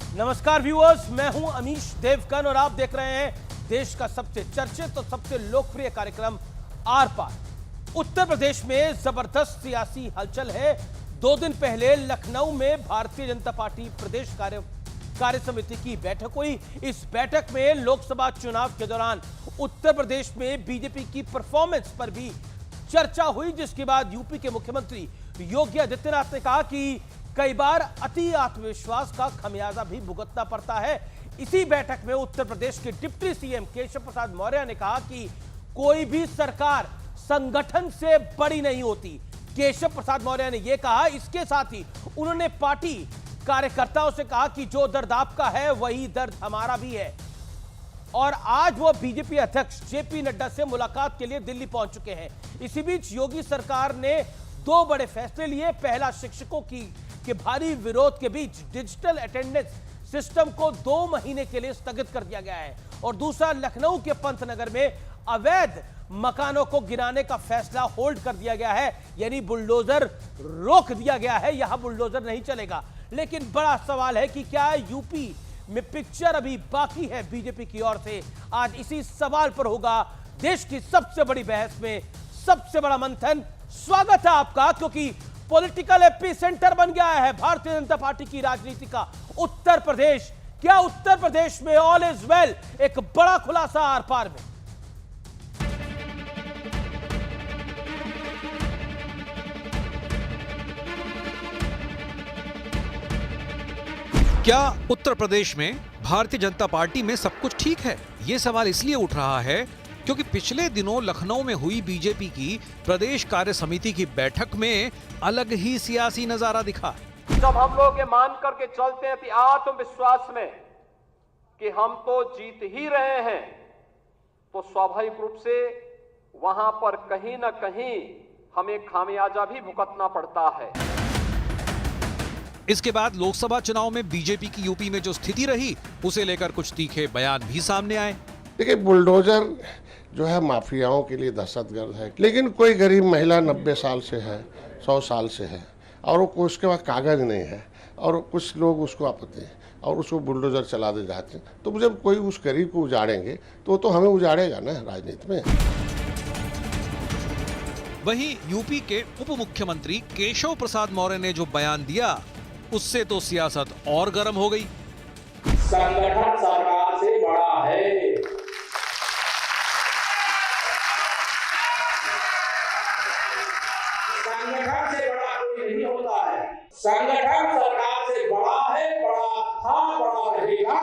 नमस्कार व्यूअर्स, मैं हूं अमीश देवगन और आप देख रहे हैं देश का सबसे चर्चित और सबसे लोकप्रिय कार्यक्रम आर पार। उत्तर प्रदेश में जबरदस्त सियासी हलचल है। 2 दिन पहले लखनऊ में भारतीय जनता पार्टी प्रदेश कार्य समिति की बैठक हुई। इस बैठक में लोकसभा चुनाव के दौरान उत्तर प्रदेश में बीजेपी की परफॉर्मेंस पर भी चर्चा हुई, जिसके बाद यूपी के मुख्यमंत्री योगी आदित्यनाथ ने कहा कि कई बार अति आत्मविश्वास का खमियाजा भी भुगतना पड़ता है। इसी बैठक में उत्तर प्रदेश के डिप्टी सीएम केशव प्रसाद मौर्य ने कहा कि कोई भी सरकार संगठन से बड़ी नहीं होती। केशव प्रसाद मौर्य ने यह कहा। इसके साथ ही उन्होंने पार्टी कार्यकर्ताओं से कहा कि जो दर्द आपका है वही दर्द हमारा भी है। और आज वो बीजेपी अध्यक्ष जेपी नड्डा से मुलाकात के लिए दिल्ली पहुंच चुके हैं। इसी बीच योगी सरकार ने 2 बड़े फैसले लिए। पहला, शिक्षकों के भारी विरोध के बीच डिजिटल अटेंडेंस सिस्टम को 2 महीने के लिए स्थगित कर दिया गया है। और दूसरा, लखनऊ के पंतनगर में अवैध मकानों को गिराने का फैसला होल्ड कर दिया गया है, यानी बुलडोजर रोक दिया गया है। यहां बुलडोजर नहीं चलेगा। लेकिन बड़ा सवाल है कि क्या यूपी में पिक्चर अभी बाकी है बीजेपी की ओर से? आज इसी सवाल पर होगा देश की सबसे बड़ी बहस में सबसे बड़ा मंथन। स्वागत है आपका, क्योंकि पॉलिटिकल एपी सेंटर बन गया है भारतीय जनता पार्टी की राजनीति का उत्तर प्रदेश। क्या उत्तर प्रदेश में ऑल इज वेल? एक बड़ा खुलासा आर पार में। क्या उत्तर प्रदेश में भारतीय जनता पार्टी में सब कुछ ठीक है? ये सवाल इसलिए उठ रहा है क्योंकि पिछले दिनों लखनऊ में हुई बीजेपी की प्रदेश कार्य समिति की बैठक में अलग ही सियासी नजारा दिखा। जब हम लोग ये मान करके चलते हैं कि आत्मविश्वास में कि हम तो जीत ही रहे हैं, तो स्वाभाविक रूप से वहां पर कहीं ना कहीं हमें खामियाजा भी भुगतना पड़ता है। इसके बाद लोकसभा चुनाव में बीजेपी की यूपी में जो स्थिति रही, उसे लेकर कुछ तीखे बयान भी सामने आए। देखिए, बुलडोजर जो है माफियाओं के लिए दहशतगर्द है, लेकिन कोई गरीब महिला 90 साल से है, 100 साल से है, और वो उसके पास कागज नहीं है, और कुछ लोग उसको आपत्ति है और उसको बुलडोजर चला दे जाते हैं। तो जब कोई उस गरीब को उजाड़ेंगे तो हमें उजाड़ेगा ना राजनीति में। वहीं यूपी के उप मुख्यमंत्री केशव प्रसाद मौर्य ने जो बयान दिया, उससे तो सियासत और गर्म हो गई। संगठन सरकार से बड़ा है। संगठन से बड़ा कोई नहीं होता है। संगठन सरकार से बड़ा है, बड़ा था, बड़ा रहेगा।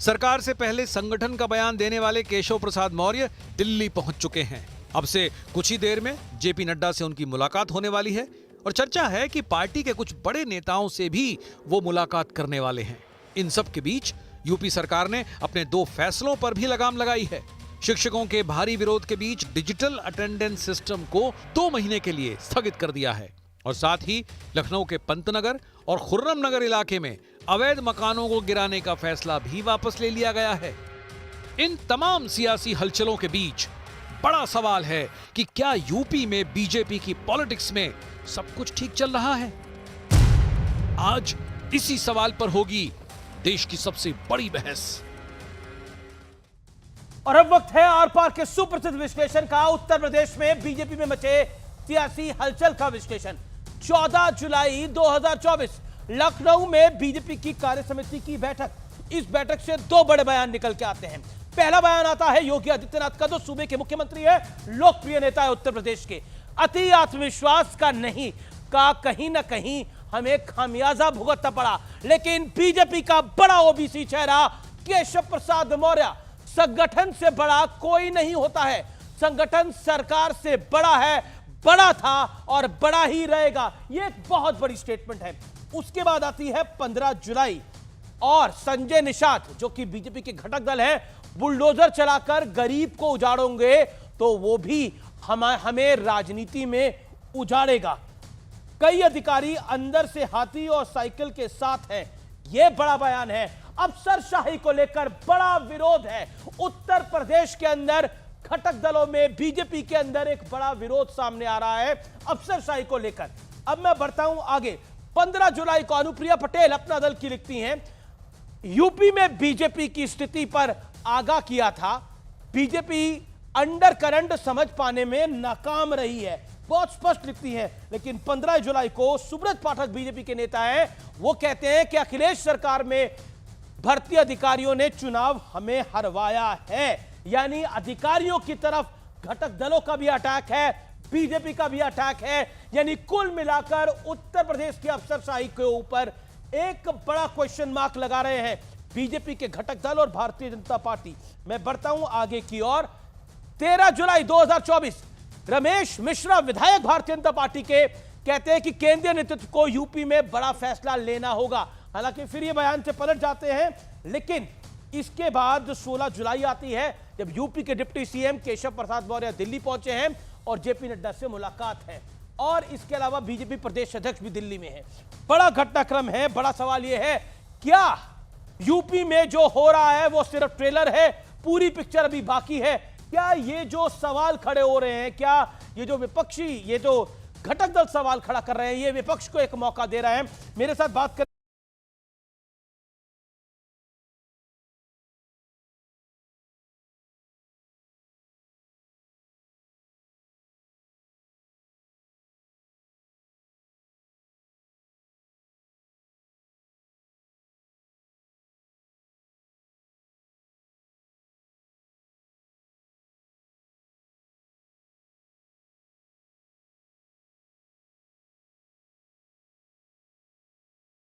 सरकार से पहले संगठन का बयान देने वाले केशव प्रसाद मौर्य दिल्ली पहुंच चुके हैं। अब से कुछ ही देर में जेपी नड्डा से उनकी मुलाकात होने वाली है और चर्चा है कि पार्टी के कुछ बड़े नेताओं से भी वो मुलाकात करने वाले हैं। इन सब के बीच यूपी सरकार ने अपने 2 फैसलों पर भी लगाम लगाई है। शिक्षकों के भारी विरोध के बीच डिजिटल अटेंडेंस सिस्टम को 2 महीने के लिए स्थगित कर दिया है और साथ ही लखनऊ के पंतनगर और खुर्रम नगर इलाके में अवैध मकानों को गिराने का फैसला भी वापस ले लिया गया है। इन तमाम सियासी हलचलों के बीच बड़ा सवाल है कि क्या यूपी में बीजेपी की पॉलिटिक्स में सब कुछ ठीक चल रहा है? आज इसी सवाल पर होगी देश की सबसे बड़ी बहस। और अब वक्त है आर पार के सुप्रसिद्ध विश्लेषण का। उत्तर प्रदेश में बीजेपी में मचे सियासी हलचल का विश्लेषण। 14 जुलाई 2024 लखनऊ में बीजेपी की कार्य समिति की बैठक। इस बैठक से 2 बड़े बयान निकल के आते हैं। पहला बयान आता है योगी आदित्यनाथ का, जो सूबे के मुख्यमंत्री है, लोकप्रिय नेता है उत्तर प्रदेश के। अति आत्मविश्वास का नहीं का कहीं ना कहीं हमें खामियाजा भुगतना पड़ा। लेकिन बीजेपी का बड़ा ओबीसी चेहरा केशव प्रसाद मौर्य, संगठन से बड़ा कोई नहीं होता है। संगठन सरकार से बड़ा है, बड़ा था और बड़ा ही रहेगा। यह एक बहुत बड़ी स्टेटमेंट है। उसके बाद आती है 15 जुलाई और संजय निषाद, जो कि बीजेपी के घटक दल है, बुलडोजर चलाकर गरीब को उजाड़ोगे तो वो भी हमें राजनीति में उजाड़ेगा। कई अधिकारी अंदर से हाथी और साइकिल के साथ हैं। यह बड़ा बयान है। अफसरशाही को लेकर बड़ा विरोध है उत्तर प्रदेश के अंदर। घटक दलों में बीजेपी के अंदर एक बड़ा विरोध सामने आ रहा है अफसरशाही को लेकर। अब मैं बढ़ता हूं आगे। 15 जुलाई को अनुप्रिया पटेल अपना दल की लिखती हैं, यूपी में बीजेपी की स्थिति पर आगाह किया था, बीजेपी अंडर करंट समझ पाने में नाकाम रही है, बहुत स्पष्ट लिखती हैं। लेकिन 15 जुलाई को सुब्रत पाठक बीजेपी के नेता हैं, वो कहते हैं कि अखिलेश सरकार में भर्ती अधिकारियों ने चुनाव हमें हरवाया है। यानी अधिकारियों की तरफ घटक दलों का भी अटैक है, बीजेपी का भी अटैक है। यानी कुल मिलाकर उत्तर प्रदेश की अफसरशाही के ऊपर एक बड़ा क्वेश्चन मार्क लगा रहे हैं बीजेपी के घटक दल और भारतीय जनता पार्टी। मैं बढ़ता हूं आगे की ओर। 13 जुलाई 2024 रमेश मिश्रा विधायक भारतीय जनता पार्टी के कहते हैं कि केंद्रीय नेतृत्व को यूपी में बड़ा फैसला लेना होगा। हालांकि फिर ये बयान से पलट जाते हैं, लेकिन इसके बाद 16 जुलाई आती है जब यूपी के डिप्टी सीएम केशव प्रसाद मौर्य दिल्ली पहुंचे हैं और जेपी नड्डा से मुलाकात है। और इसके अलावा बीजेपी प्रदेश अध्यक्ष भी दिल्ली में है। बड़ा घटनाक्रम है। बड़ा सवाल यह है, क्या यूपी में जो हो रहा है वो सिर्फ ट्रेलर है, पूरी पिक्चर अभी बाकी है? क्या ये जो सवाल खड़े हो रहे हैं, क्या ये जो विपक्षी, ये जो घटक दल सवाल खड़ा कर रहे हैं, ये विपक्ष को एक मौका दे रहे हैं? मेरे साथ बात कर